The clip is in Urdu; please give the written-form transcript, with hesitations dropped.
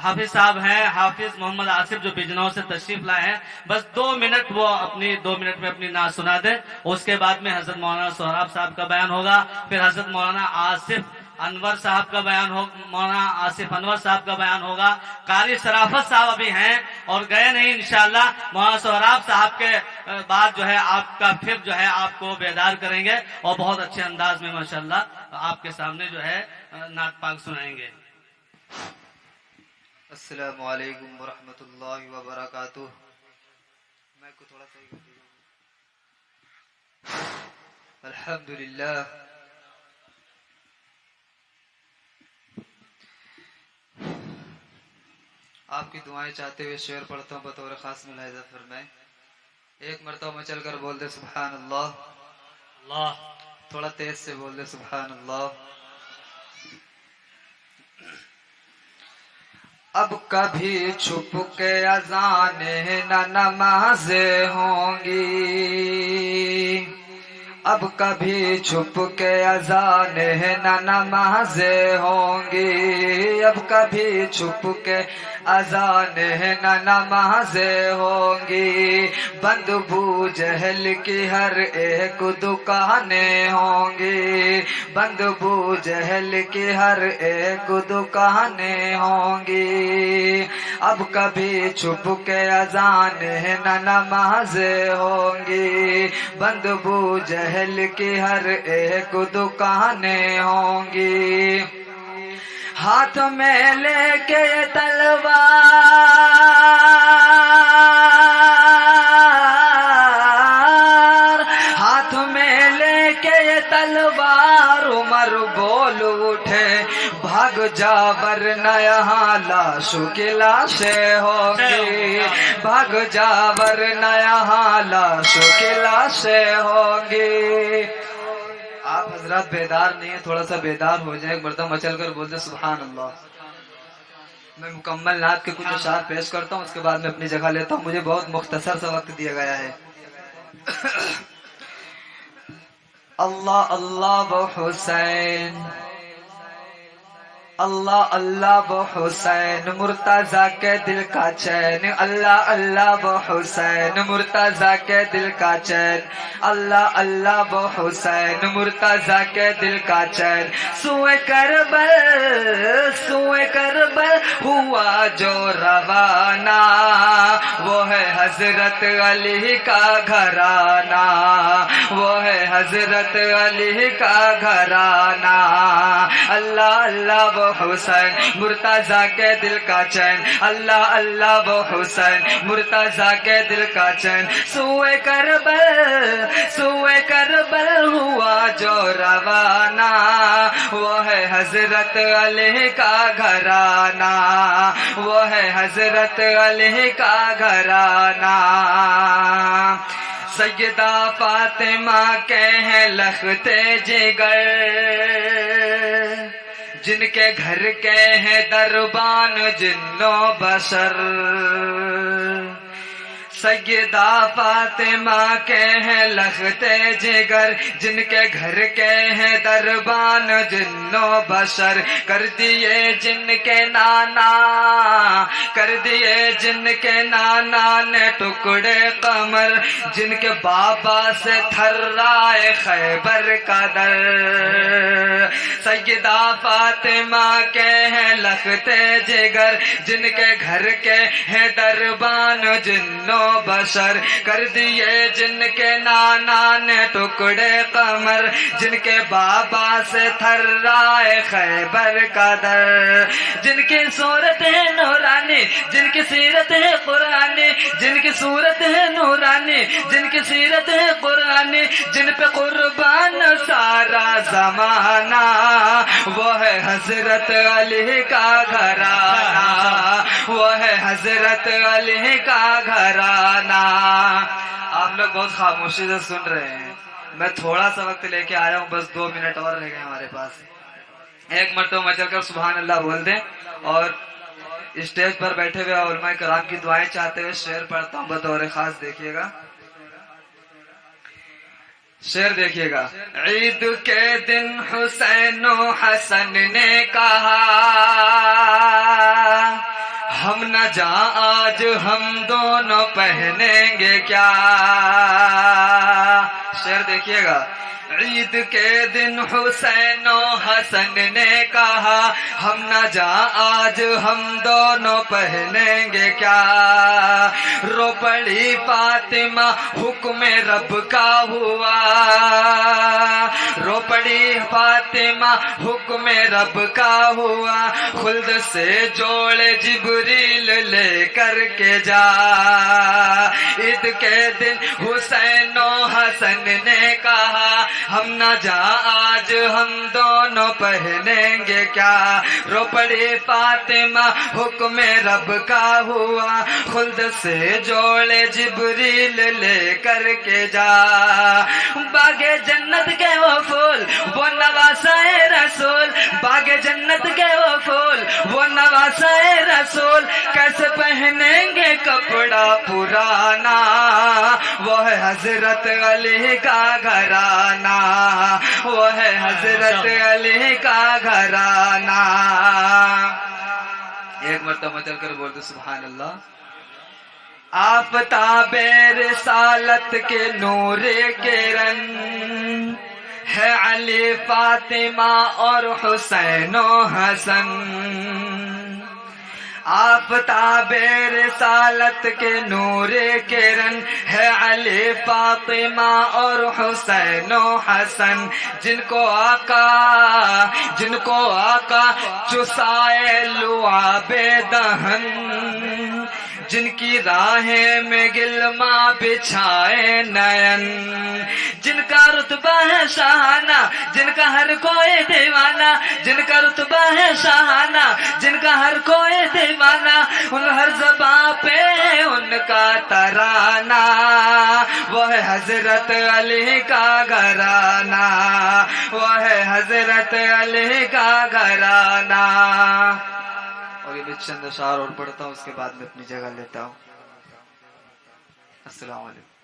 حافظ صاحب ہیں، حافظ محمد آصف جو بجنور سے تشریف لائے ہیں، بس 2 منٹ وہ اپنی 2 منٹ میں اپنی نعت سنا دیں. اس کے بعد میں حضرت مولانا سہراب صاحب کا بیان ہوگا، پھر حضرت مولانا آصف انور صاحب کا بیان ہو، مولانا آصف انور صاحب کا بیان ہوگا. قاری شرافت صاحب ابھی ہیں اور گئے نہیں، انشاءاللہ مولانا سہراب صاحب کے بعد جو ہے آپ کا پھر جو ہے آپ کو بیدار کریں گے اور بہت اچھے انداز میں ماشاءاللہ آپ کے سامنے جو ہے نعت پاک سنائیں گے. السلام علیکم ورحمۃ اللہ وبرکاتہ. میں کو تھوڑا سا الحمدللہ آپ کی دعائیں چاہتے ہوئے شعر پڑھتا ہوں بطور خاص ملاحظہ فرمائیں. ایک مرتبہ میں چل کر بول دے سبحان اللہ. اللہ تھوڑا تیز سے بول دے سبحان اللہ. اب کبھی چھپ کے اذانیں نہ نمازیں ہوں گی، اب کبھی چھپ کے اذانیں نہ نمازیں ہوں گی، اب کبھی چھپ کے اذانیں نہ نمازیں ہوں گی. بند بو جہل کی ہر ایک دکانیں ہوں گی، بند بو جہل کی ہر ایک دکانیں ہوں گی. اب کبھی چھپ کے اذانیں نہ نمازیں ہوں گی، بند بو جہل کی ہر ایک دکانیں ہوں گی. ہاتھ میں لے کے تلوار، ہاتھ میں لے کے تلوار عمر بول اٹھے بھاگ جا ورنہ یہاں لاشوں کی لاشیں ہوں گی، بھاگ جا ورنہ یہاں لاشوں کی لاشیں ہوں گی. آپ حضرات بیدار نہیں ہیں، تھوڑا سا بیدار ہو جائے. ایک مرتبہ مچل کر بول دے سبحان اللہ. میں مکمل نعت کے کچھ اشعار پیش کرتا ہوں، اس کے بعد میں اپنی جگہ لیتا ہوں. مجھے بہت مختصر سا وقت دیا گیا ہے. اللہ اللہ و حسین، اللہ اللہ و حسین مرتضیٰ کے دل کا چین، اللہ اللہ و حسین مرتضیٰ کے دل کا چین، اللہ اللہ و حسین مرتضیٰ کے دل کا چین. سوئے کربل سوئے کربل ہوا جو روانہ، وہ ہے حضرت علی کا گھرانہ، وہ ہے حضرت علی کا گھرانہ. اللہ اللہ و حسین مرتضیٰ کے دل کا چین، اللہ اللہ و حسین مرتضیٰ کے دل کا چین. سوئے کربل ہوا جو روانہ، وہ ہے حضرت علی کا گھرانہ، وہ ہے حضرت علی کا گھرانہ. سیدہ فاطمہ کے ہیں لختے جگر، جن کے گھر کے ہیں دربان جن و بشر. سیدہ فاطمہ کے ہیں لختے جگر، جن کے گھر کے ہیں دربان جن و بشر. کر دیے جن کے نانا، کر دیے جن کے نانا نے ٹکڑے قمر، جن کے بابا سے تھرائے خیبر کا در. سیدہ فاطمہ کے ہیں لختے جگر، جن کے گھر کے ہیں دربان جن و بشر. کر دیے جن کے نانا نے ٹکڑے قمر، جن کے بابا سے تھرائے خیبر کا در. جن کی صورت ہے نورانی، جن کی سیرت ہے قرآنی، جن کی صورت ہے نورانی، جن کی سیرت ہے قرآنی، جن پہ قربان سارا زمانہ، وہ ہے حضرت علی کا گھرانہ، وہ ہے حضرت علی کا گھرانہ. آپ لوگ بہت خاموشی سے سن رہے ہیں، میں تھوڑا سا وقت لے کے آیا ہوں، بس 2 منٹ اور رہ گئے ہمارے پاس. ایک مرتبہ میں چل کر سبحان اللہ بول دیں. اور اسٹیج پر بیٹھے ہوئے علماء کرام کی دعائیں چاہتے ہوئے شعر پڑھتا ہوں بطور خاص. دیکھیے گا شعر، دیکھیے گا. عید کے دن حسین و حسن نے کہا ہم نہ جا آج ہم دونوں پہنیں گے کیا. شعر دیکھیے گا. عید کے دن حسین و حسن نے کہا ہم نہ جا آج ہم دونوں پہنیں گے کیا. رو پڑی فاطمہ حکم رب کا ہوا. رو پڑی فاطمہ حکم رب کا ہوا. خلد سے جوڑے جبریل لے کر کے جا. عید کے دن حسین و حسن نے کہا ہم نہ جا آج ہم دونوں پہنیں گے کیا. رو پڑی فاطمہ حکم رب کا ہوا. خلد سے جوڑے جبریل لے کر کے جا. باغ جنت کے وہ پھول وہ نواسائے رسول. باغ جنت کے وہ پھول وہ نواسائے رسول. کیسے پہنیں گے کپڑا پرانا وہ ہے حضرت علی کا گھرانہ. وہ ہے حضرت علی کا گھرانہ. ایک مرتبہ چل کر بولتے سبحان اللہ. آفتاب رسالت کے نور کرن ہے علی فاطمہ اور حسین و حسن. آفتاب رسالت کے نور کرن ہے علی فاطمہ اور حسین و حسن. جن کو آقا چسائے لعاب دہن. جن کی راہیں میں گلما بچھائے نین. جن کا رتبہ ہے شاہانہ جن کا ہر کوئی دیوانہ. جن کا رتبہ ہے شاہانہ جن کا ہر کوئی دیوانہ. ان ہر زباں پہ ان کا ترانہ. وہ ہے حضرت علی کا گھرانہ. وہ ہے حضرت علی کا گھرانہ. اور یہ چند اشعار اور پڑھتا ہوں اس کے بعد میں اپنی جگہ لیتا ہوں. السلام علیکم.